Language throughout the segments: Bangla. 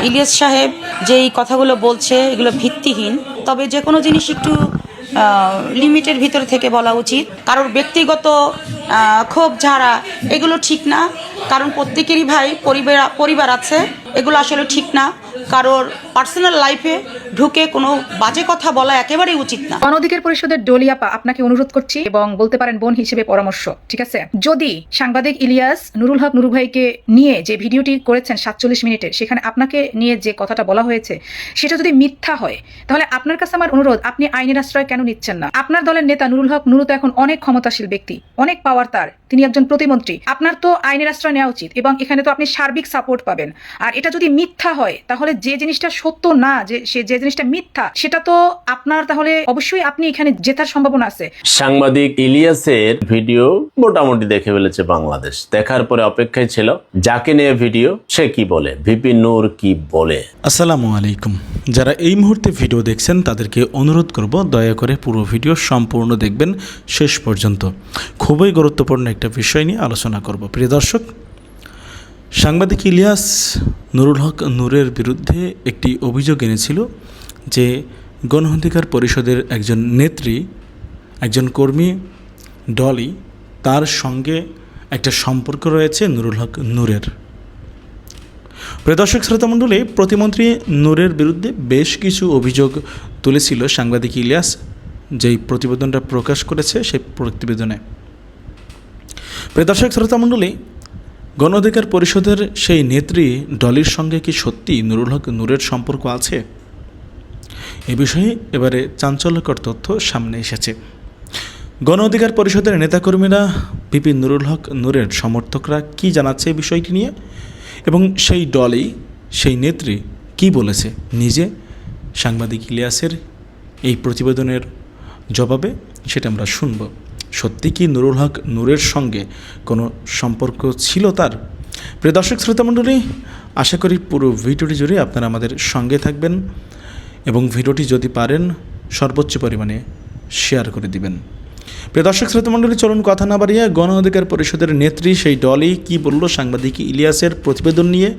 ইলিয়াস সাহেব যে এই কথাগুলো বলছে এগুলো ভিত্তিহীন। তবে যে কোনো জিনিস একটু লিমিটের ভিতর থেকে বলা উচিত। কারোর ব্যক্তিগত ক্ষোভ ঝাড়া এগুলো ঠিক না, কারণ প্রত্যেকেরই ভাই পরিবার আছে, এগুলো আসলে ঠিক না। কারোর পার্সোনাল লাইফে ঢুকে কোনো বাজে কথা বলা একেবারেই উচিত না। গণ অধিকার পরিষদের ডলিয়াপা আপনাকে অনুরোধ করছি এবং বলতে পারেন বোন হিসেবে পরামর্শ, ঠিক আছে? যদি সাংবাদিক ইলিয়াস নুরুল হক নুরু ভাইকে নিয়ে যে ভিডিওটি করেছেন 47 মিনিটের, সেখানে আপনাকে নিয়ে যে কথাটা বলা হয়েছে সেটা যদি মিথ্যা হয়, তাহলে আপনার কাছে আমার অনুরোধ, আপনি আইনের আশ্রয় কেন নিচ্ছেন না? আপনার দলের নেতা নুরুল হক নুরু তো এখন অনেক ক্ষমতাশীল ব্যক্তি, অনেক পাওয়ার তার, তিনি একজন প্রতিমন্ত্রী। আপনার তো আইনের আশ্রয় নেওয়া উচিত এবং এখানে তো আপনি সার্বিক সাপোর্ট পাবেন। আর এটা যদি মিথ্যা হয়, তাহলে যে জিনিসটা সত্য না, যে জিনিসটা মিথ্যা, সেটা তো আপনার, তাহলে অবশ্যই আপনি এখানে জেতার সম্ভাবনা আছে। সাংবাদিক ইলিয়াসের ভিডিও মোটামুটি দেখে ফেলেছে বাংলাদেশ। দেখার পরে অপেক্ষায় ছিল যাকে নিয়ে ভিডিও সে কি বলে, ভিপি নূর কি বলে। আসসালামু আলাইকুম। যারা এই মুহূর্তে ভিডিও দেখছেন তাদেরকে অনুরোধ করব দয়া করে পুরো ভিডিও সম্পূর্ণ দেখবেন শেষ পর্যন্ত। খুবই গুরুত্বপূর্ণ একটা বিষয় নিয়ে আলোচনা করব। প্রিয় দর্শক, সাংবাদিক ইলিয়াস নুরুল হক নূরের বিরুদ্ধে একটি অভিযোগ এনেছিল যে গণ অধিকার পরিষদের একজন নেত্রী, একজন কর্মী ডলি, তার সঙ্গে একটা সম্পর্ক রয়েছে নুরুল হক নূরের। প্রিয় দর্শক শ্রোতামণ্ডলী, প্রতিমন্ত্রী নূরের বিরুদ্ধে বেশ কিছু অভিযোগ তুলেছিল সাংবাদিক ইলিয়াস, যেই প্রতিবেদনটা প্রকাশ করেছে সেই প্রতিবেদনে। প্রিয় দর্শক শ্রোতামণ্ডলী, গণ অধিকার পরিষদের সেই নেত্রী ডলির সঙ্গে কি সত্যি নুরুল হক নূরের সম্পর্ক আছে? এ বিষয়ে এবারে চাঞ্চল্যকর তথ্য সামনে এসেছে। গণ অধিকার পরিষদের নেতাকর্মীরা ভিপি নুরুল হক নূরের সমর্থকরা কি জানাচ্ছে এই বিষয়টি নিয়ে, এবং সেই ডলি, সেই নেত্রী কি বলেছে নিজে সাংবাদিক ইলিয়াসের এই প্রতিবেদনের জবাবে, সেটা আমরা শুনব। সত্যি কি নুরুল হক নূরের সঙ্গে কোনো সম্পর্ক ছিল তার? প্রিয় দর্শক শ্রোতামণ্ডলী, আশা করি পুরো ভিডিওটি জুড়ে আপনারা আমাদের সঙ্গে থাকবেন এবং ভিডিওটি যদি পারেন সর্বোচ্চ পরিমাণে শেয়ার করে দিবেন। প্রিয় দর্শক শ্রোতামণ্ডলী, চলুন কথা না বাড়িয়ে গণ অধিকার পরিষদের নেত্রী সেই ডলি কি বলল সাংবাদিক ইলিয়াসের প্রতিবেদন নিয়ে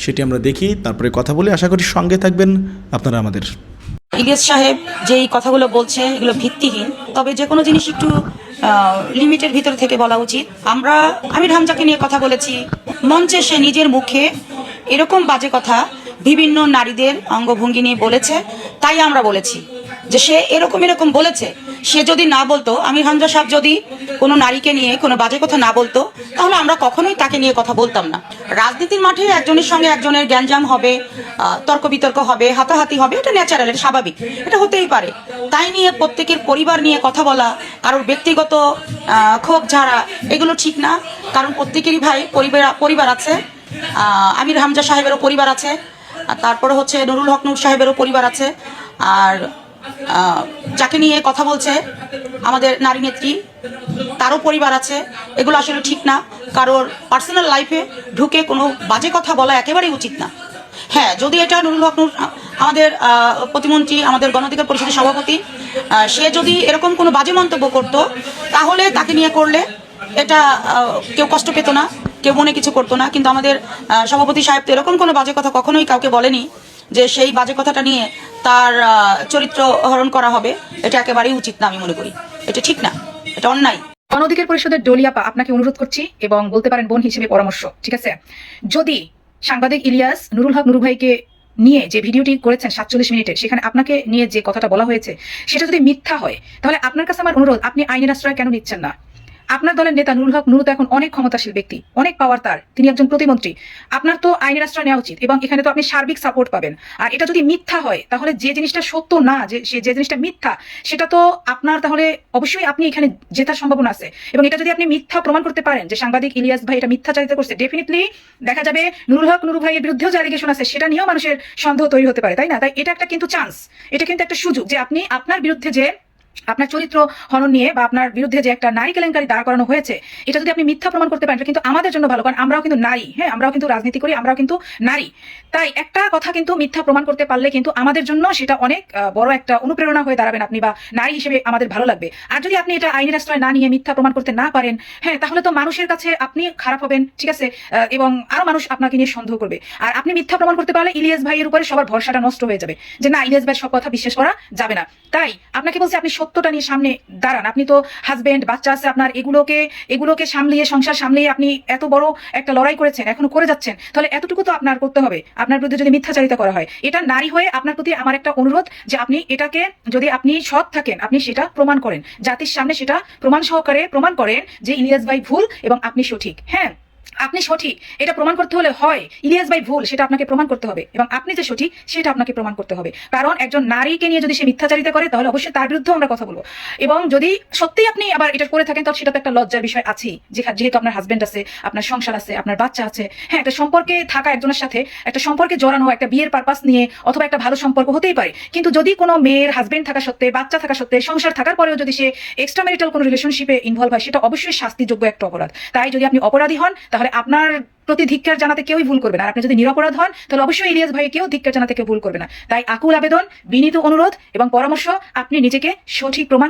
সেটি আমরা দেখি, তারপরে কথা বলে আশা করি সঙ্গে থাকবেন আপনারা আমাদের। ইলিয়াস সাহেব যে এই কথাগুলো বলছে এগুলো ভিত্তিহীন। তবে যে কোনো জিনিস একটু লিমিটের ভিতর থেকে বলা উচিত। আমরা আমির হামজাকে নিয়ে কথা বলেছি, মঞ্চে সে নিজের মুখে এরকম বাজে কথা বিভিন্ন নারীদের অঙ্গভঙ্গি নিয়ে বলেছে, তাই আমরা বলেছি যে সে এরকম বলেছে। সে যদি না বলতো, আমির হামজা সাহেব যদি কোনো নারীকে নিয়ে কোনো বাজে কথা না বলতো, তাহলে আমরা কখনোই তাকে নিয়ে কথা বলতাম না। রাজনীতির মাঠে একজনের সঙ্গে একজনের গ্যাঞ্জাম হবে, তর্ক বিতর্ক হবে, হাতাহাতি হবে, এটা ন্যাচারাল, এটা স্বাভাবিক, এটা হতেই পারে। তাই নিয়ে প্রত্যেকের পরিবার নিয়ে কথা বলা, কারোর ব্যক্তিগত ক্ষোভ ঝাড়া এগুলো ঠিক না, কারণ প্রত্যেকেরই ভাই পরিবার আছে। আমির হামজা সাহেবেরও পরিবার আছে, আর তারপরে হচ্ছে নুরুল হক নূর সাহেবেরও পরিবার আছে, আর যাকে নিয়ে কথা বলছে আমাদের নারী নেত্রী, তারও পরিবার আছে। এগুলো আসলে ঠিক না, কারোর পার্সোনাল লাইফে ঢুকে কোনো বাজে কথা বলা একেবারেই উচিত না। হ্যাঁ, যদি এটা নুরুল হক নূর আমাদের প্রতিমন্ত্রী, আমাদের গণ অধিকার পরিষদের সভাপতি, সে যদি এরকম কোনো বাজে মন্তব্য করতো, তাহলে তাকে নিয়ে করলে এটা কেউ কষ্ট পেত না, কেউ মনে কিছু করতো না। কিন্তু আমাদের সভাপতি সাহেব তো এরকম কোনো বাজে কথা কখনোই কাউকে বলেনি যে সেই বাজে কথাটা নিয়ে তার চরিত্র হরণ করা হবে। এটা একেবারেই উচিত না, আমি মনে করি এটা ঠিক না, এটা অন্যায়। গণ অধিকার পরিষদের ডলিয়াপা আপনাকে অনুরোধ করছি এবং বলতে পারেন বোন হিসেবে পরামর্শ, ঠিক আছে? যদি সাংবাদিক ইলিয়াস নুরুল হক নুরু ভাইকে নিয়ে যে ভিডিওটি করেছেন 47 মিনিটের, সেখানে আপনাকে নিয়ে যে কথাটা বলা হয়েছে সেটা যদি মিথ্যা হয়, তাহলে আপনার কাছে আমার অনুরোধ, আপনি আইনের আশ্রয় কেন নিচ্ছেন না? আপনার দলের নেতা নুরুল হক নুরু তো এখন অনেক ক্ষমতাশীল ব্যক্তি, অনেক পাওয়ার তার, তিনি একজন প্রতিমন্ত্রী। আপনার তো আইনের আশ্রয় নেওয়া উচিত এবং এখানে তো আপনি সার্বিক সাপোর্ট পাবেন। আর এটা যদি মিথ্যা হয়, তাহলে যে জিনিসটা সত্য না, যে জিনিসটা মিথ্যা, সেটা তো আপনার, তাহলে অবশ্যই আপনি এখানে জেতার সম্ভাবনা আছে। এবং এটা যদি আপনি মিথ্যা প্রমাণ করতে পারেন যে সাংবাদিক ইলিয়াস ভাই এটা মিথ্যাচারিত করছে, ডেফিনেটলি দেখা যাবে নুরুল হক নুরু ভাইয়ের বিরুদ্ধেও যে অ্যালিগেশন আছে সেটা নিয়েও মানুষের সন্দেহ তৈরি হতে পারে, তাই না? তাই এটা একটা কিন্তু চান্স, এটা কিন্তু একটা সুযোগ যে আপনি আপনার বিরুদ্ধে যে আপনার চরিত্র হনন নিয়ে বা আপনার বিরুদ্ধে যে একটা নারী কেলেঙ্কারি দাঁড় করানো হয়েছে, এটা যদি আপনি মিথ্যা প্রমাণ করতে পারেন, এটা কিন্তু আমাদের জন্য ভালো, কারণ আমরাও কিন্তু নারী, হ্যাঁ, আমরাও কিন্তু রাজনীতি করি, আমরাও কিন্তু নারী। তাই একটা কথা কিন্তু মিথ্যা প্রমাণ করতে পারলে কিন্তু আমাদের জন্য সেটা অনেক বড় একটা অনুপ্রেরণা হয়ে দাঁড়াবেন আপনি, বা নারী হিসেবে আমাদের ভালো লাগবে। আর যদি আপনি এটা আইনের আশ্রয় না নিয়ে মিথ্যা প্রমাণ করতে না পারেন, হ্যাঁ, তাহলে তো মানুষের কাছে আপনি খারাপ হবেন, ঠিক আছে, এবং আরো মানুষ আপনাকে নিয়ে সন্দেহ করবে। আর আপনি মিথ্যা প্রমাণ করতে পারলে ইলিয়াস ভাইয়ের উপরে সবার ভরসাটা নষ্ট হয়ে যাবে, যে না, ইলিয়াস ভাইয়ের সব কথা বিশ্বাস করা যাবে না। তাই আপনাকে বলছি, আপনি সত্যটা নিয়ে সামনে দাঁড়ান। আপনি তো হাজবেন্ড, বাচ্চা আছে আপনার, এগুলোকে সামলিয়ে, সংসার সামলিয়ে আপনি এত বড় একটা লড়াই করেছেন, এখনো করে যাচ্ছেন, তাহলে এতটুকু তো আপনার করতে হবে। আপনার বিরুদ্ধে যদি মিথ্যাচারিতা করা হয়, এটা নারী হয়ে আপনার প্রতি আমার একটা অনুরোধ, যে আপনি এটাকে, যদি আপনি সৎ থাকেন, আপনি সেটা প্রমাণ করেন, জাতির সামনে সেটা প্রমাণ সহকারে প্রমাণ করেন যে ইলিয়াস ভাই ভুল এবং আপনি সঠিক। হ্যাঁ, আপনি সঠিক এটা প্রমাণ করতে হলে হয় ইলিয়াস ভাই ভুল সেটা আপনাকে প্রমাণ করতে হবে, এবং আপনি যে সঠিক সেটা আপনাকে প্রমাণ করতে হবে। কারণ একজন নারীকে নিয়ে যদি সে মিথ্যাচারিতা করে, তাহলে অবশ্যই তার বিরুদ্ধে আমরা কথা বলবো। এবং যদি সত্যিই আপনি আবার এটা করে থাকেন, তাহলে সেটা তো একটা লজ্জার বিষয় আছেই, যেহেতু আপনার হাজবেন্ড আছে, আপনার সংসার আছে, আপনার বাচ্চা আছে। হ্যাঁ, একটা সম্পর্কে থাকা, একজনের সাথে একটা সম্পর্কে জড়ানো, একটা বিয়ের পারপাস নিয়ে, অথবা একটা ভালো সম্পর্ক হতেই পারে, কিন্তু যদি কোনো মেয়ের হাজবেন্ড থাকা সত্ত্বে, বাচ্চা থাকা সত্ত্বে, সংসার থাকার পরেও যদি সে এক্সট্রা ম্যারিটাল কোনো রিলেশনশিপে ইনভলভ হয়, সেটা অবশ্যই শাস্তিযোগ্য একটা অপরাধ। তাই যদি আপনি অপরাধী হন, তাহলে আপনার প্রতি ধিক্কার জানাতে কেউই ভুল করবে না। আর আপনি যদি নিরপরাধ হন, তাহলে অবশ্যই ইলিয়াস ভাই কেউ ধিক্কার জানাতে কেউ ভুল করবে না। তাই আকুল আবেদন, বিনীত অনুরোধ এবং পরামর্শ, আপনি নিজেকে সঠিক প্রমাণ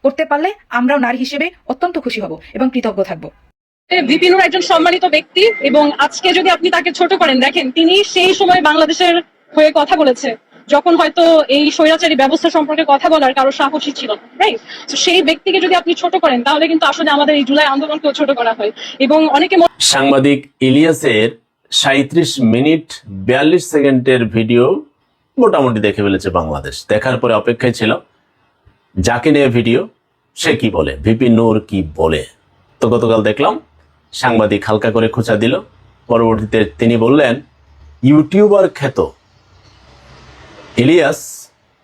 করতে পারলে আমরাও নারী হিসেবে অত্যন্ত খুশি হব এবং কৃতজ্ঞ থাকবো। ভিপি নূর একজন সম্মানিত ব্যক্তি, এবং আজকে যদি আপনি তাকে ছোট করেন, দেখেন তিনি সেই সময় বাংলাদেশের হয়ে কথা বলেছে যখন হয়তো এই স্বৈরাচারী ব্যবস্থা সম্পর্কে কথা বলার কারো সাহসী ছিল না, রাইট? তো সেই ব্যক্তিকে যদি আপনি ছোট করেন, তাহলে কিন্তু আসলে আমাদের এই জুলাই আন্দোলনকেও ছোট করা হয়। এবং অনেকে সাংবাদিক ইলিয়াসের 37 মিনিট 42 সেকেন্ডের ভিডিও মোটামুটি দেখে ফেলেছে বাংলাদেশ। দেখার পরে অপেক্ষায় ছিল যাকে নিয়ে ভিডিও সে কি বলে, ভিপি নূর কি বলে। তো গতকাল দেখলাম সাংবাদিক হালকা করে খোঁচা দিল। পরবর্তীতে তিনি বললেন, ইউটিউবার খ্যাত ইলিয়াস,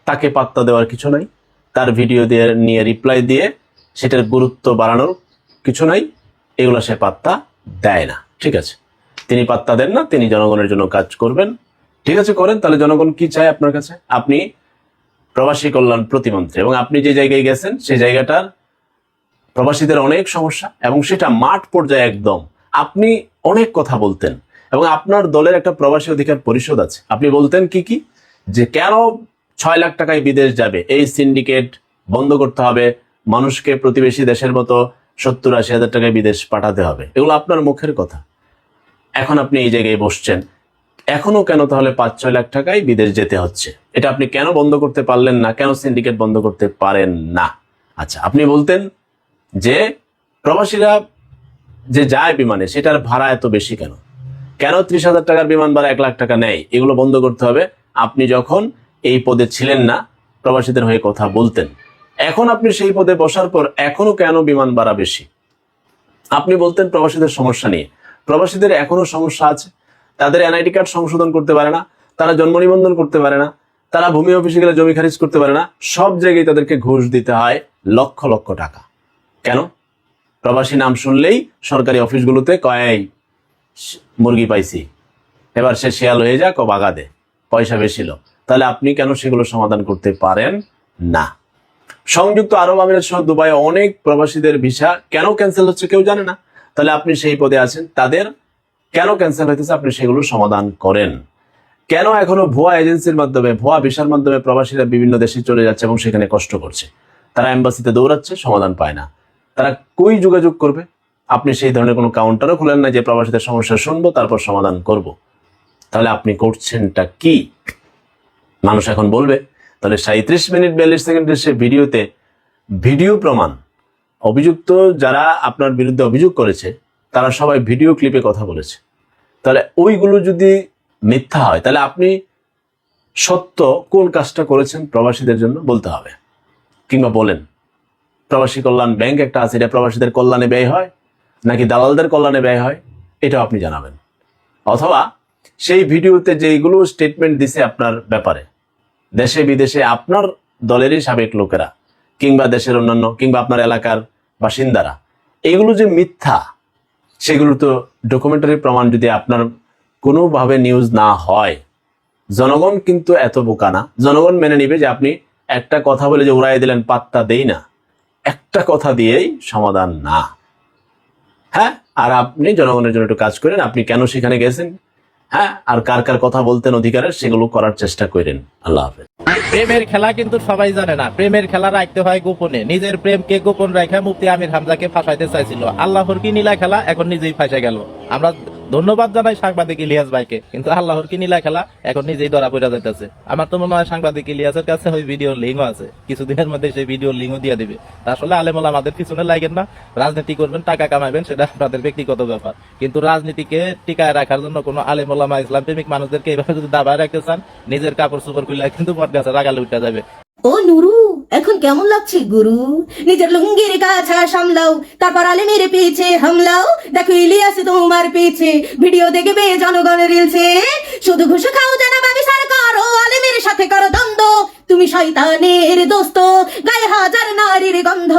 তাকে পাত্তা দেওয়ার কিছু নাই, তার ভিডিও নিয়ে রিপ্লাই দিয়ে সেটার গুরুত্ব বাড়ানোর কিছু নাই, এগুলো সে পাত্তা দেয় না। ঠিক আছে, তিনি পাত্তা দেন না, তিনি জনগণের জন্য কাজ করবেন। ঠিক আছে, করেন। তাহলে জনগণ কি চায় আপনার কাছে? আপনি প্রবাসী কল্যাণ প্রতিমন্ত্রী, এবং আপনি যে জায়গায় গেছেন সেই জায়গাটার প্রবাসীদের অনেক সমস্যা, এবং সেটা মাঠ পর্যায়ে একদম আপনি অনেক কথা বলতেন। এবং আপনার দলের একটা প্রবাসী অধিকার পরিষদ আছে, আপনি বলতেন কি যে কেন 6 লাখ টাকায় বিদেশ যাবে, এই সিন্ডিকেট বন্ধ করতে হবে, মানুষকে প্রতিবেশী দেশের মতো 70-80 হাজার টাকায় বিদেশ পাঠাতে হবে। এগুলো আপনার মুখের কথা। এখন আপনি এই জায়গায় বসছেন, এখনো কেন তাহলে 5-6 লাখ টাকায় বিদেশ যেতে হচ্ছে? এটা আপনি কেন বন্ধ করতে পারলেন না? কেন সিন্ডিকেট বন্ধ করতে পারেন না? আচ্ছা, আপনি বলতেন যে প্রবাসীরা যে যায় বিমানে, সেটার ভাড়া এত বেশি কেন 30,000 টাকার বিমান ভাড়া 1 লাখ টাকা নেয়, এগুলো বন্ধ করতে হবে। আপনি যখন এই পদে ছিলেন না, প্রবাসীদের হয়ে কথা বলতেন। এখন আপনি সেই পদে বসার পর এখনো কেন বিমান ভাড়া বেশি? আপনি বলতেন প্রবাসীদের সমস্যা নিয়ে। প্রবাসীদের এখনো সমস্যা আছে, তাদের এনআইডি কার্ড সংশোধন করতে পারে না, তারা জন্ম নিবন্ধন করতে পারে না, তারা ভূমি অফিসে গেলে জমি খারিজ করতে পারে না, সব জায়গায় তাদেরকে ঘুষ দিতে হয় লক্ষ লক্ষ টাকা। কেন? প্রবাসী নাম শুনলেই সরকারি অফিসগুলোতে কয় মুরগি পাইছি, এবার সে শেয়াল হয়ে যাক ও বাগা দে, পয়সা বেশি লো। তাহলে আপনি কেন সেগুলো সমাধান করতে পারেন না? সংযুক্ত আরব আমিরাত সহ দুবাই অনেক প্রবাসীদের ভিসা কেন ক্যান্সেল হচ্ছে কেউ জানে না। তাহলে আপনি সেই পদে আছেন, তাদের কেন ক্যান্সেল হইতেছে আপনি সেগুলো সমাধান করেন। কেন এখনো ভুয়া এজেন্সির মাধ্যমে, ভুয়া ভিসার মাধ্যমে প্রবাসীরা বিভিন্ন দেশে চলে যাচ্ছে এবং সেখানে কষ্ট করছে, তারা এম্বাসিতে দৌড়াচ্ছে, সমাধান পায় না, তারা কই যোগাযোগ করবে? আপনি সেই ধরনের কোনো কাউন্টারও খুলেন না যে প্রবাসীদের সমস্যা শুনবো তারপর সমাধান করব। তাহলে আপনি করছেনটা কি? মানুষ এখন বলবে, তাহলে 37 মিনিট 42 সেকেন্ডের সে ভিডিওতে ভিডিও প্রমাণ, অভিযুক্ত যারা আপনার বিরুদ্ধে অভিযোগ করেছে তারা সবাই ভিডিও ক্লিপে কথা বলেছে। তাহলে ওইগুলো যদি মিথ্যা হয়, তাহলে আপনি সত্য কোন কাজটা করেছেন প্রবাসীদের জন্য বলতে হবে। কিংবা বলেন, প্রবাসী কল্যাণ ব্যাংক একটা আছে, এটা প্রবাসীদের কল্যাণে ব্যয় হয় নাকি দালালদের কল্যাণে ব্যয় হয়, এটাও আপনি জানাবেন। অথবা সেই ভিডিওতে যেইগুলো স্টেটমেন্ট দিছে আপনার ব্যাপারে, দেশে বিদেশে আপনার দলেরই সাবেক লোকেরা কিংবা দেশের অন্যান্য কিংবা আপনার এলাকার বাসিন্দারা, এগুলো যে মিথ্যা, সেগুলো তো ডকুমেন্টারি প্রমাণ যদি আপনার কোনোভাবে নিউজ না হয়, জনগণ কিন্তু এত বোকা না। জনগণ মেনে নিবে যে আপনি একটা কথা বলে যে উড়াই দিলেন পাত্তা দেই না, একটা কথা দিয়েই সমাধান না। হ্যাঁ, আর আপনি জনগণের জন্য একটু কাজ করেন, আপনি কেন সেখানে গেছেন, হ্যাঁ, আর কার কার কথা বলতেন অধিকারের, সেগুলো করার চেষ্টা করেন। আল্লাহ হাফেজ। প্রেমের খেলা কিন্তু সবাই জানে না, প্রেমের খেলা রাখতে হয় গোপনে। নিজের প্রেমকে গোপন রেখে মুফতি আমির হামজাকে ফাঁসাইতে চাইছিল। আল্লাহর কি নীলা খেলা, এখন নিজেই ফাঁসে গেল। আমরা ধন্যবাদ জানাই সাংবাদিক ইলিয়াস ভাইকে, কিন্তু আল্লাহর কি নীলা খেলা, এখন নিজেই ধরা পড়ে যাইতেছে। আমার তো মনে হয় সাংবাদিক ইলিয়াসের কাছে ওই ভিডিওর লিঙ্কও আছে, কিছুদিনের মধ্যে সেই ভিডিওর লিঙ্কও দিয়ে দিবে। আসলে আলেমুল আমাদের পিছনে লাগেন না, রাজনীতি করবেন, টাকা কামাবেন, সেটা আপনাদের ব্যক্তিগত ব্যাপার। কিন্তু রাজনীতিকে টিকায় রাখার জন্য কোনো আলেমুলামা ইসলাম প্রেমিক মানুষদেরকে এইভাবে যদি দাবায় রাখতে চান, নিজের কাপড় চোপড় খুলে কিন্তু পর্দাছে রাগালে উঠে যাবে। ও নুরু, এখন কেমন লাগছে গুরু? নিজের লুঙ্গির গাছা সামলাও, তারপর আলেমের পিছে হামলাও। দেখো ইলিয়াস তোমার পিছে, ভিডিও দেখবে জনগণ রিলসে। শুধু ঘুষ খাও জানা ব্যবসার করো, আলেমের সাথে করো দ্বন্দ্ব। তুমি শয়তানের দোস্ত, গায়ে হাজার নারীর গন্ধ।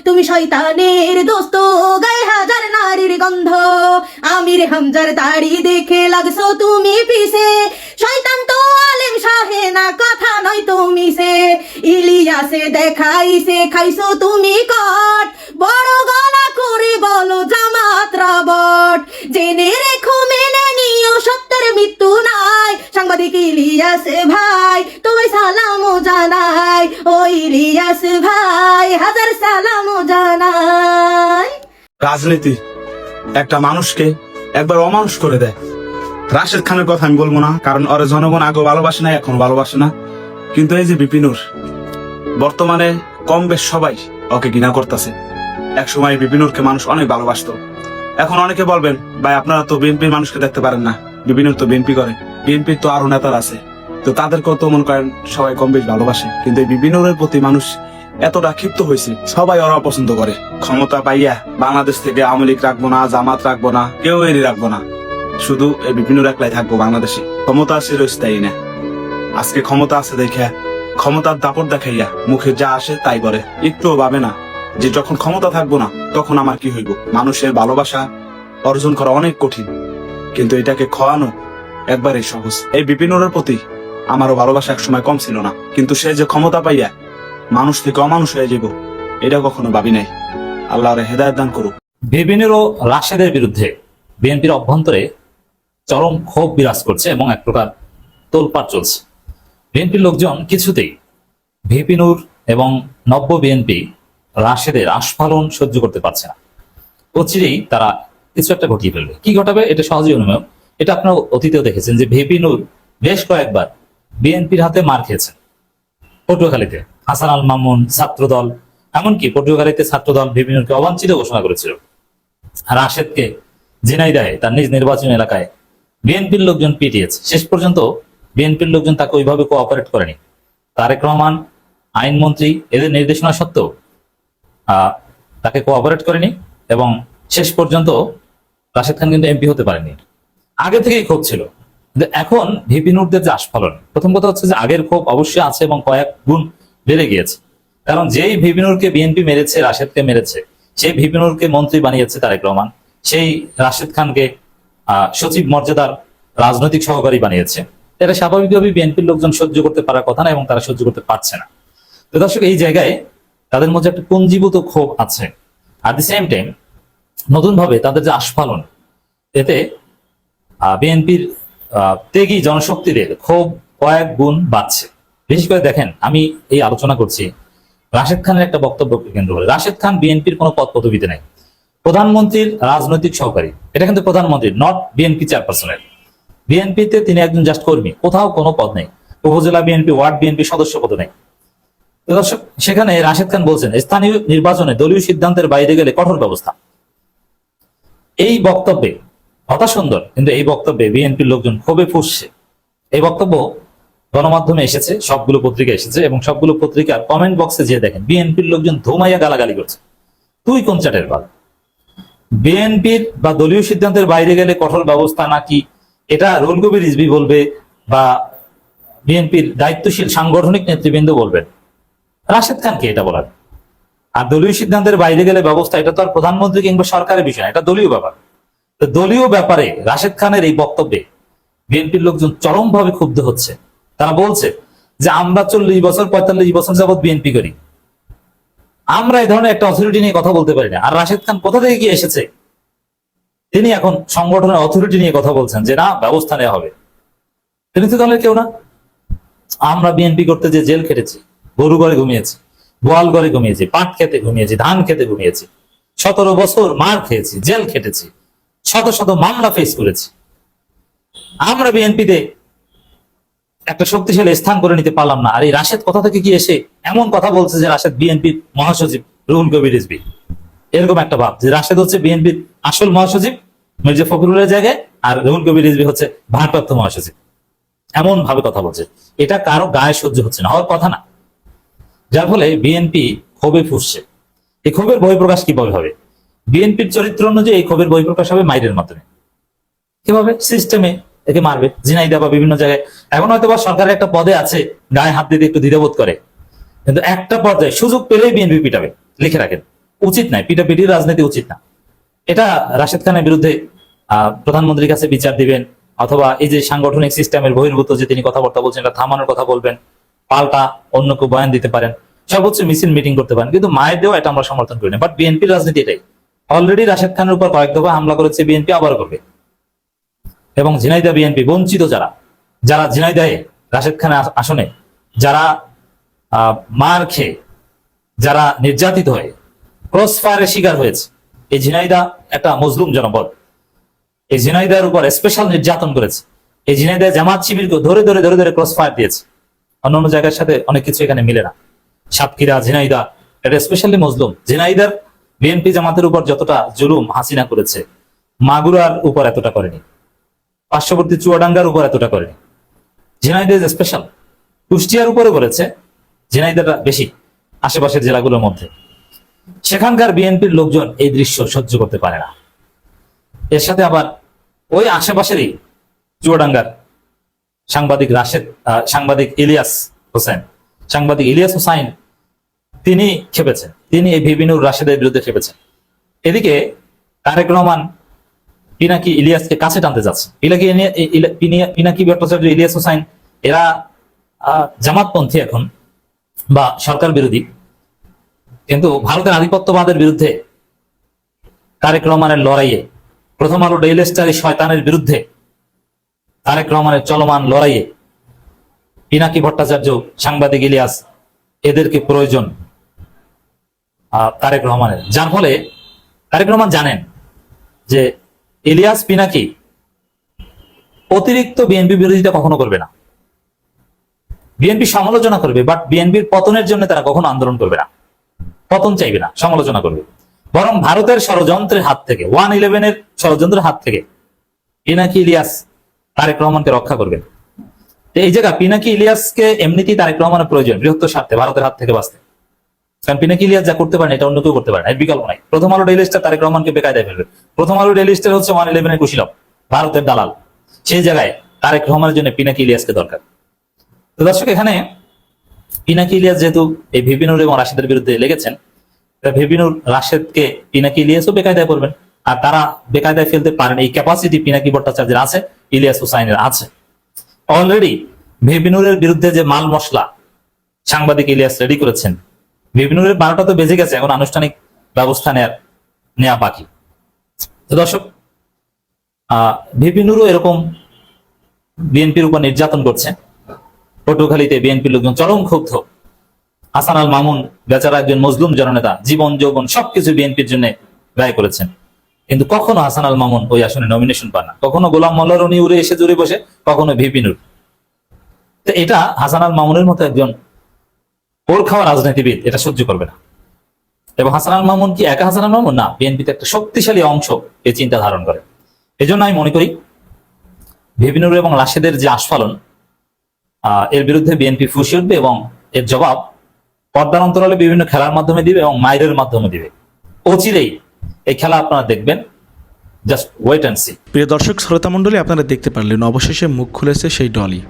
তুমি শয়তানের দোস্ত, গায়ে হাজার নারীর গন্ধ। আমির হামজার দাড়ি দেখে লাগছো তুমি পিছে। শয়তান তো আলেম সাহে না, কথা নয় তুমি সে। ইলিয়াসে দেখাইছে খাইছো তুমি কট, বড় গলা করে বলো জামাতরা বট। জেনে রেখো মেনে নিও সত্যের মৃত্যু নাই। সাংবাদিক ইলিয়াস ভাই তোমায় সালামও জানাই, ও ইলিয়াস ভাই হাজার সালামও জানাই। রাজনীতি একটা মানুষকে একবার অমানুষ করে দেয়। রাশেদ খানের কথা আমি বলবো না, কারণ ওরা জনগণ আগে ভালোবাসে না, এখন ভালোবাসে না। কিন্তু এই যে বিপিনুর, বর্তমানে কম বেশ সবাই ওকে ঘৃণা করতেছে। এক সময় বিপিনুরকে মানুষ অনেক ভালোবাসতো। এখন অনেকে বলবেন, ভাই আপনারা তো বিএনপির মানুষকে দেখতে পারেন না, বিপিনুর তো বিএনপি করে, বিএনপির তো আরো নেতার আছে, তো তাদেরকেও তো মনে করেন সবাই কম বেশ ভালোবাসে। কিন্তু এই বিপিনুরের প্রতি মানুষ এতটা ক্ষিপ্ত হয়েছে, সবাই ওরা অপছন্দ করে। ক্ষমতা পাইয়া বাংলাদেশ থেকে আওয়ামী লীগ রাখবো না, জামাত রাখবো না, কেউ এরই রাখবো না, শুধু এই বিপিনুর একলাই থাকবো বাংলাদেশে। ক্ষমতা চিরস্থায়ী না। আজকে ক্ষমতা আছে দেখে ক্ষমতার দাপট দেখাইয়া মুখে যা আসে তাই করে, একটুও ভাবে না যে যখন ক্ষমতা থাকবো না তখন আমার কি হইব। মানুষের ভালোবাসা অর্জন করা অনেক কঠিন, কিন্তু এটাকে খাওয়ানো একবারে সহজ। এই বিপিনুরের প্রতি আমারও ভালোবাসা একসময় কম ছিল না, কিন্তু সে যে ক্ষমতা পাইয়া মানুষ থেকে অমানুষ হয়ে যাব, এটা কখনো ভাবি নাই। আল্লাহর হেদায়েত দান করুক। বিপিনুর ও রাশেদের বিরুদ্ধে বিএনপির অভ্যন্তরে চরম ক্ষোভ বিরাজ করছে এবং এক প্রকার তোলপাড় চলছে। বিএনপির লোকজন কিছুতেই বিপিনুর এবং নব্য বিএনপি রাশেদের আস্ফালন সহ্য করতে পারছে না। অচিরেই তারা কিছু একটা ঘটিয়ে ফেলবে। কি ঘটাবে এটা সহজেই অনুমেয়। এটা আপনারা অতীতেও দেখেছেন যে বিপিনুর বেশ কয়েকবার বিএনপির হাতে মার খেয়েছেন। পটুয়াখালীতে হাসান আল মামুন, ছাত্রদল, এমনকি পটুয়াখালীতে ছাত্রদল বিপিনুরকে অবাঞ্ছিত ঘোষণা করেছিল। রাশেদকে ঝিনাইদহে তার নিজ নির্বাচনী এলাকায় বিএনপির লোকজন পিটিয়েছে। শেষ পর্যন্ত বিএনপির লোকজন তাকে ওইভাবে কোঅপারেট করেনি। তারেক রহমান, আইনমন্ত্রী, এদের নির্দেশনা সত্ত্বেও তাকে কোঅপারেট করেনি এবং শেষ পর্যন্ত রাশেদ খান কিন্তু এমপি হতে পারেনি। আগে থেকেই ক্ষোভ ছিল, কিন্তু এখন বিপিনুরদের যে আস্ফালন, প্রথম কথা হচ্ছে যে আগের ক্ষোভ অবশ্যই আছে এবং কয়েক গুণ বেড়ে গিয়েছে। কারণ যেই বিপিনুরকে বিএনপি মেরেছে, রাশেদকে মেরেছে, সেই বিপিনুরকে মন্ত্রী বানিয়েছে তারেক রহমান, সেই রাশেদ খানকে সচিব মর্যাদার রাজনৈতিক সহকারী বানিয়েছে। এটা স্বাভাবিকভাবে বিএনপির লোকজন সহ্য করতে পারার কথা না এবং তারা সহ্য করতে পারছে না। তো দর্শক, এই জায়গায় তাদের মধ্যে একটা পুঞ্জীভূত ক্ষোভ আছে। at the same time নতুন ভাবে তাদের যে আস্ফালন, এতে বিএনপির ত্যাগী জনশক্তিদের ক্ষোভ কয়েক গুণ বাড়ছে। বিশেষ করে দেখেন, আমি এই আলোচনা করছি রাশেদ খানের একটা বক্তব্যকে কেন্দ্র করে। রাশেদ খান বিএনপির কোনো পদ পদবিতে নাই, প্রধানমন্ত্রীর রাজনৈতিক সহকারী। এটা কিন্তু প্রধানমন্ত্রীর, নট বিএনপি চেয়ারপারসনের। বিএনপিতে তিনি একজন জাস্ট কর্মী, কোথাও কোনো পদ নেই। উপজেলা বিএনপি, ওয়ার্ড বিএনপি সদস্য পদ নেই। দর্শক, সেখানে রাশেদ খান বলছেন স্থানীয় নির্বাচনে দলীয় সিদ্ধান্তের বাইরে গেলে কঠোর ব্যবস্থা। এই বক্তব্যে কথা সুন্দর, কিন্তু এই বক্তব্যে বিএনপির লোকজন ক্ষোভে ফুঁসছে। এই বক্তব্য গণমাধ্যমে এসেছে, সবগুলো পত্রিকা এসেছে এবং সবগুলো পত্রিকার কমেন্ট বক্সে যে দেখেন বিএনপির লোকজন ধুমাইয়া গালাগালি করছে। তুই কোন চাটের বাল? বিএনপির বা দলীয় সিদ্ধান্তের বাইরে গেলে কঠোর ব্যবস্থা নাকি এটা রুহুল কবির রিজভী বলবে বা বিএনপির দায়িত্বশীল সাংগঠনিক নেতৃবৃন্দ বলবেন? রাশেদ খানকে এটা বলার। আর দলীয় সিদ্ধান্তের বাইরে গেলে ব্যবস্থা, এটা তো আর প্রধানমন্ত্রী কিংবা সরকারের বিষয় না, এটা দলীয় ব্যাপার। তো দলীয় ব্যাপারে রাশেদ খানের এই বক্তব্যে বিএনপির লোকজন চরমভাবে ক্ষুব্ধ হচ্ছে। তারা বলছে যে আমরা 40 বছর 45 বছর যাবত বিএনপি করি, আমরা এই ধরনের একটা অথরিটি নিয়ে কথা বলতে পারি না। আর রাশেদ খান কোথা থেকে গিয়ে এসেছে, তিনি এখন সংগঠনের অথরিটি নিয়ে কথা বলছেন যে না ব্যবস্থা নেওয়া হবে। তিনি তো দলের কেউ না। আমরা বিএনপি করতে যে জেল খেটেছি, গরু ঘরে ঘুমিয়েছি, গোয়াল ঘরে ঘুমিয়েছি, পাট খেতে ঘুমিয়েছি, ধান খেতে ঘুমিয়েছি, 17 বছর মার খেয়েছি, জেল খেটেছি, শত শত মামলা ফেস করেছি। আমরা বিএনপিতে একটা শক্তিশালী স্থান করে নিতে পারলাম না। আর এই রাশেদ কোথা থেকে কি এসে এমন কথা বলছে যে রাশেদ বিএনপির মহাসচিব, রুহুল কবির রিজভী, এরকম একটা ভাব যে রাশেদ হচ্ছে বিএনপির আসল মহাসচিব মির্জা ফখরুলের জায়গায়, আর রুহুল কবির রিজভী হচ্ছে ভারপ্রাপ্ত মহাসচিব। এমন ভাবে কথা বলছে, এটা কারো গায়ে সহ্য হচ্ছে না, হওয়ার কথা না। যার ফলে বিএনপি ক্ষোভে ফুসছে। এই ক্ষোভের বহিঃপ্রকাশ কিভাবে হবে? বিএনপির চরিত্র অনুযায়ী এই ক্ষোভের বহিঃপ্রকাশ হবে মাইরের মাধ্যমে। কিভাবে? সিস্টেমে একে মারবে, ঝিনাইদহ বা বিভিন্ন জায়গায়। এখন হয়তো বা সরকারের একটা পদে আছে, গায়ে হাত দিতে একটু দ্বিধাবোধ করে, কিন্তু একটা পর্যায়ে সুযোগ পেলেই বিএনপি পিটাবে। লিখে রাখেন, উচিত নাই, পিটাপিটির রাজনীতি উচিত না। এটা রাশেদ খানের বিরুদ্ধে প্রধানমন্ত্রীর কাছে বিচার দিবেন, অথবা এই যে সাংগঠনিক সিস্টেমের বহির্ভূত যে তিনি কথাবার্তা বলছেন এটা থামানোর কথা বলবেন, পাল্টা অন্য কেউ বয়ান দিতে পারেন, সর্বোচ্চ মিছিল মিটিং করতে পারেন, কিন্তু মায়ের দেওয়া এটা আমরা সমর্থন করি না। বাট বিএনপির রাজনীতি এটাই। অলরেডি রাশেদ খানের উপর কয়েক দফা হামলা করেছে বিএনপি, আবার করবে। এবং ঝিনাইদহ বিএনপি বঞ্চিত যারা যারা ঝিনাইদহে রাশেদ খানের আসনে যারা মার খেয়ে, যারা নির্যাতিত হয়ে ক্রস ফায়ারের শিকার হয়েছে, এই ঝিনাইদহ একটা মজলুম জনপদ, এই ঝিনাইদহের উপর স্পেশাল নির্যাতন করেছে। এই ঝিনাইদহ জামাত শিবিরকে ধরে ধরে ধরে ধরে ক্রস ফায়ার দিয়েছে। অন্যান্য জায়গার সাথে অনেক কিছু এখানে মিলে না। সাতক্ষীরা, ঝিনাইদহ এটা স্পেশালি মজলুম। ঝিনাইদহ বিএনপি জামাতের উপর যতটা জুলুম হাসিনা করেছে, মাগুরার উপর এতটা করেনি, পার্শ্ববর্তী চুয়াডাঙ্গার উপর এতটা করেনি। ঝিনাইদহ স্পেশাল। কুষ্টিয়ার উপরে করেছে, ঝিনাইদহটা বেশি আশেপাশের জেলাগুলোর মধ্যে। সেখানকার বিএনপির লোকজন এই দৃশ্য সহ্য করতে পারে না। এর সাথে আবার ওই আশেপাশেরই চুয়াডাঙ্গার সাংবাদিক ইলিয়াস হোসাইন তিনি খেপেছেন। তিনি এই ভিবিনুর রাশেদের বিরুদ্ধে খেপেছেন। এদিকে তারেক রহমান পিনাকি ইলিয়াসকে কাছে টানতে যাচ্ছে। পিনাকি ভট্টাচার্য, ইলিয়াস হোসাইন এরা জামাতপন্থী এখন বা সরকার বিরোধী, কিন্তু ভারতের আধিপত্যবাদের বিরুদ্ধে তারেক রহমানের লড়াইয়ে, প্রথম আলো ডেইলি স্টার শয়তানের বিরুদ্ধে তারেক রহমানের চলমান লড়াইয়ে পিনাকি ভট্টাচার্য, সাংবাদিক ইলিয়াস এদেরকে প্রয়োজন তারেক রহমানের। যার ফলে তারেক রহমান জানেন যে ইলিয়াস পিনাকি অতিরিক্ত বিএনপি বিরোধিতা কখনো করবে না। বিএনপি সমালোচনা করবে, বাট বিএনপির পতনের জন্য তারা কখনো আন্দোলন করবে না, পতন চাইবে না, সমালোচনা করবে। বরং ভারতের ষড়যন্ত্রের হাত থেকে, 111-এর ষড়যন্ত্রের হাত থেকে পিনাকি ইলিয়াস তারেক রহমানকে রক্ষা করবে। এই জায়গা পিনাকি ইলিয়াসকে এমনিতেই তারেক রহমানের প্রয়োজন বৃহত্তর স্বার্থে, ভারতের হাত থেকে বাঁচতে। কারণ পিনাকি ইলিয়াস যা করতে পারেন এটা অন্য কেউ করতে পারে না, এর বিকল্প নাই। প্রথম আলো ডেইলি স্টার তারেক রহমানকে বেকায়দায় ফেলবে। প্রথম আলো ডেইলি স্টার হচ্ছে 111-এর কুশীলব, ভারতের দালাল। সেই জায়গায় তারেক রহমানের জন্য পিনাকি ইলিয়াসকে দরকার। তো দর্শক, এখানে পিনাকি ইলিয়াস যেহেতু এই ভিবিনুর এবং রাশেদের বিরুদ্ধে লেগেছেন, ভিবিনুর রাশেদকে পিনাকি ইলিয়াসও বেকায়দায় করবেন। আর তারা বেকায়দায় ফেলতে পারেন, এই ক্যাপাসিটি পিনাকি ভট্টাচার্যের আছে, ইলিয়াস হুসাইনের আছে। অলরেডি ভিবিনুরের বিরুদ্ধে যে মাল মশলা সাংবাদিক ইলিয়াস রেডি করেছেন, ভিবিনুরের 12টা তো বেজে গেছে, এখন আনুষ্ঠানিক ব্যবস্থা নেওয়া বাকি। তো দর্শক, ভিবিনুরও এরকম বিএনপির উপর নির্যাতন করছে। পটুয়াখালীতে বিএনপির লোকজন চরম ক্ষুব্ধ। হাসান আল মামুন বেচারা একজন মজলুম জননেতা, জীবন যৌবন সবকিছু বিএনপির জন্য ব্যয় করেছেন, কিন্তু কখনো হাসান আল মামুন ওই আসনে নমিনেশন পান না। কখনো গোলাম মোল্লা রনি উড়ে এসে জুড়ে বসে, কখনো ভিপিনুর। তো এটা হাসান আল মামুনের মতো একজন ওর খাওয়া রাজনীতিবিদ এটা সহ্য করবে না। এবং হাসান আল মামুন কি একা হাসান আল মামুন না, বিএনপিতে একটা শক্তিশালী অংশ এই চিন্তা ধারণ করে। এই জন্য আমি মনে করি ভিপিনুর এবং রাশেদের যে আস্ফালন, এর বিরুদ্ধে বিএনপি ফুঁসে উঠবে এবং এর জবাব পর্দার অন্তরালে বিভিন্ন খেলার মাধ্যমে দিবে এবং মাইরের মাধ্যমে দিবে। অচিরেই এই খেলা আপনারা দেখবেন, জাস্ট ওয়েট অ্যান্ড সি। প্রিয় দর্শক শ্রোতা মণ্ডলী, আপনারা দেখতে পারলেন অবশেষে মুখ খুলেছে সেই ডলি,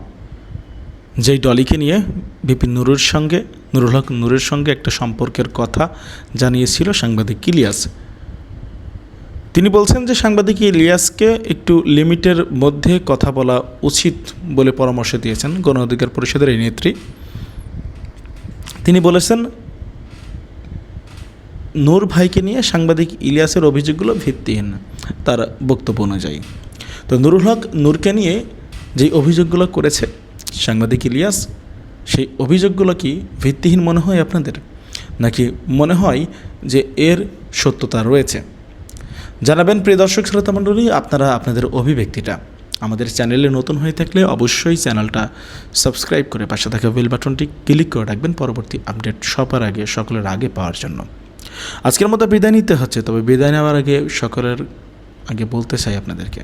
যেই ডলিকে নিয়ে বিপিন নুরুল হক নূরের সঙ্গে একটা সম্পর্কের কথা জানিয়েছিল সাংবাদিক ইলিয়াস। তিনি বলছেন যে সাংবাদিক ইলিয়াসকে একটু লিমিটের মধ্যে কথা বলা উচিত বলে পরামর্শ দিয়েছেন গণ অধিকার পরিষদের এই নেত্রী। তিনি বলেছেন নূর ভাইকে নিয়ে সাংবাদিক ইলিয়াসের অভিযোগগুলো ভিত্তিহীন তার বক্তব্য অনুযায়ী। তো নুরুল হক নূরকে নিয়ে যেই অভিযোগগুলো করেছে সাংবাদিক ইলিয়াস, সেই অভিযোগগুলো কি ভিত্তিহীন মনে হয় আপনাদের, নাকি মনে হয় যে এর সত্যতা রয়েছে? জানাবেন প্রিয় দর্শক শ্রোতা মণ্ডলী, আপনারা আপনাদের অভিব্যক্তিটা। আমাদের চ্যানেলে নতুন হয়ে থাকলে অবশ্যই চ্যানেলটা সাবস্ক্রাইব করে পাশে থাকা বেল বাটনটি ক্লিক করে রাখবেন পরবর্তী আপডেট সবার আগে, সকলের আগে পাওয়ার জন্য। আজকের মতো বিদায় নিতে হচ্ছে, তবে বিদায় নেওয়ার আগে সকলের আগে বলতে চাই আপনাদেরকে,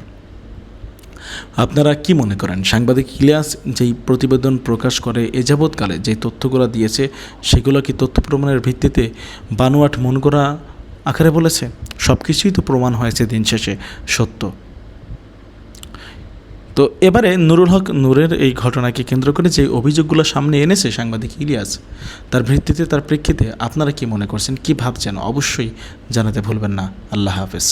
আপনারা কি মনে করেন সাংবাদিক ইলিয়াস যেই প্রতিবেদন প্রকাশ করে এ যাবৎকালে যে তথ্যগুলো দিয়েছে সেগুলো কি তথ্য প্রমাণের ভিত্তিতে বানোয়াট মন করা আকারে বলেছে? সব কিছুই তো প্রমাণ হয়েছে দিন শেষে সত্য। তো এবারে নুরুল হক নূরের এই ঘটনাকে কেন্দ্র করে যে অভিযোগগুলো সামনে এনেছে সাংবাদিক ইলিয়াস, তার ভিত্তিতে তার প্রেক্ষিতে আপনারা কি মনে করছেন, কি ভাবছেন, অবশ্যই জানাতে ভুলবেন না। আল্লাহ হাফেজ।